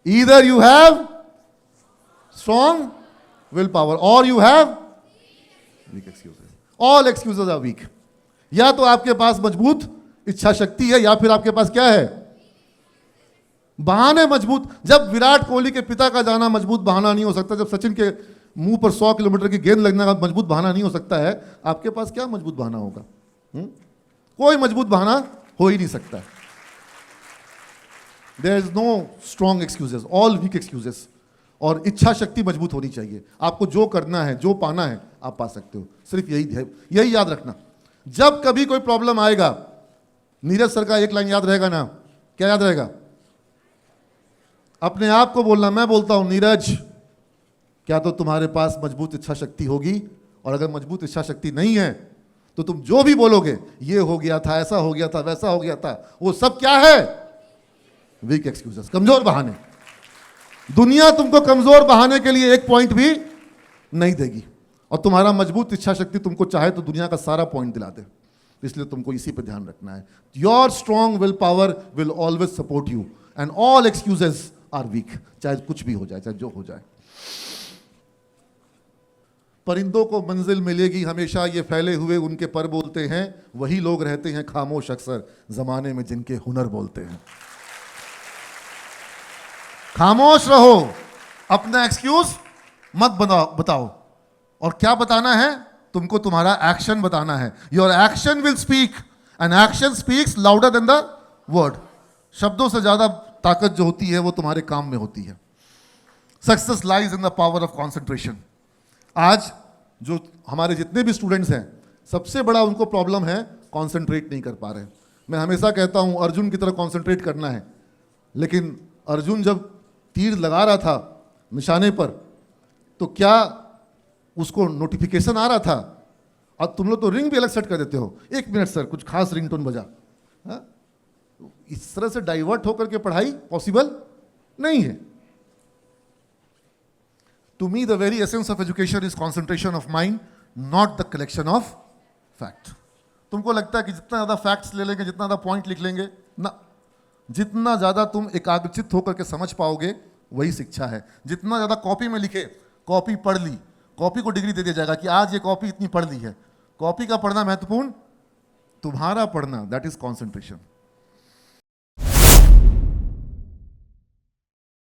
Either you have strong will power or you have weak excuses. All excuses are weak. या तो आपके पास मजबूत इच्छा शक्ति है या फिर आपके पास क्या है, बहाने मजबूत. जब विराट कोहली के पिता का जाना मजबूत बहाना नहीं हो सकता, जब सचिन के मुंह पर 100 किलोमीटर की गेंद लगने का मजबूत बहाना नहीं हो सकता है, आपके पास क्या मजबूत बहाना होगा? कोई मजबूत बहाना हो ही नहीं सकता. There is no strong excuses, all weak excuses. और इच्छा शक्ति मजबूत होनी चाहिए. आपको जो करना है, जो पाना है, आप पा सकते हो. सिर्फ यही है, यही याद रखना. जब कभी कोई प्रॉब्लम आएगा, नीरज सर का एक लाइन याद रहेगा ना, क्या याद रहेगा? अपने आप को बोलना. मैं बोलता हूं, नीरज, क्या तो तुम्हारे पास मजबूत इच्छा शक्ति होगी? और अगर मजबूत इच्छा शक्ति नहीं है तो तुम जो भी बोलोगे, ये हो गया था, ऐसा हो गया था, वैसा हो गया था, वो सब क्या है? वीक एक्सक्यूजेस, कमजोर बहाने. दुनिया तुमको कमजोर बहाने के लिए एक पॉइंट भी नहीं देगी. और तुम्हारा मजबूत इच्छा शक्ति तुमको चाहे तो दुनिया का सारा पॉइंट दिला दे. इसलिए तुमको इसी पे ध्यान रखना है. Your strong will power will always support you and all excuses are weak. चाहे कुछ भी हो जाए, चाहे जो हो जाए. परिंदों को मंजिल मिलेगी हमेशा, ये फैले हुए उनके पर बोलते हैं. वही लोग रहते हैं खामोश अक्सर, जमाने में जिनके हुनर बोलते हैं. खामोश रहो, अपना एक्सक्यूज मत बताओ. और क्या बताना है तुमको? तुम्हारा एक्शन बताना है. Your action will speak and action speaks louder than the word. शब्दों से ज्यादा ताकत जो होती है वो तुम्हारे काम में होती है. Success lies in the power of concentration. आज जो हमारे जितने भी स्टूडेंट्स हैं, सबसे बड़ा उनको प्रॉब्लम है कॉन्सेंट्रेट नहीं कर पा रहे. मैं हमेशा कहता हूं अर्जुन की तरह कॉन्सेंट्रेट करना है. लेकिन अर्जुन जब तीर लगा रहा था निशाने पर, तो क्या उसको नोटिफिकेशन आ रहा था? और तुम लोग तो रिंग भी अलग सेट कर देते हो. 1 मिनट सर, कुछ खास रिंगटोन बजा. हाँ? इस तरह से डाइवर्ट होकर के पढ़ाई पॉसिबल नहीं है. To me, the very essence of education is concentration of mind, not the collection of fact. तुमको लगता है कि जितना ज़्यादा फैक्ट्स ले लेंगे, जितना ज़्यादा पॉइंट लिख लेंगे ना, जितना ज़्यादा तुम एकाग्रचित होकर के समझ पाओगे, वही शिक्षा है. जितना ज़्यादा कॉपी में लिखे, कॉपी पढ़ ली, कॉपी को डिग्री दे दिया जाएगा कि आज ये कॉपी इतनी पढ़ ली है. कॉपी का पढ़ना महत्वपूर्ण, तुम्हारा पढ़ना, दैट इज कॉन्सेंट्रेशन.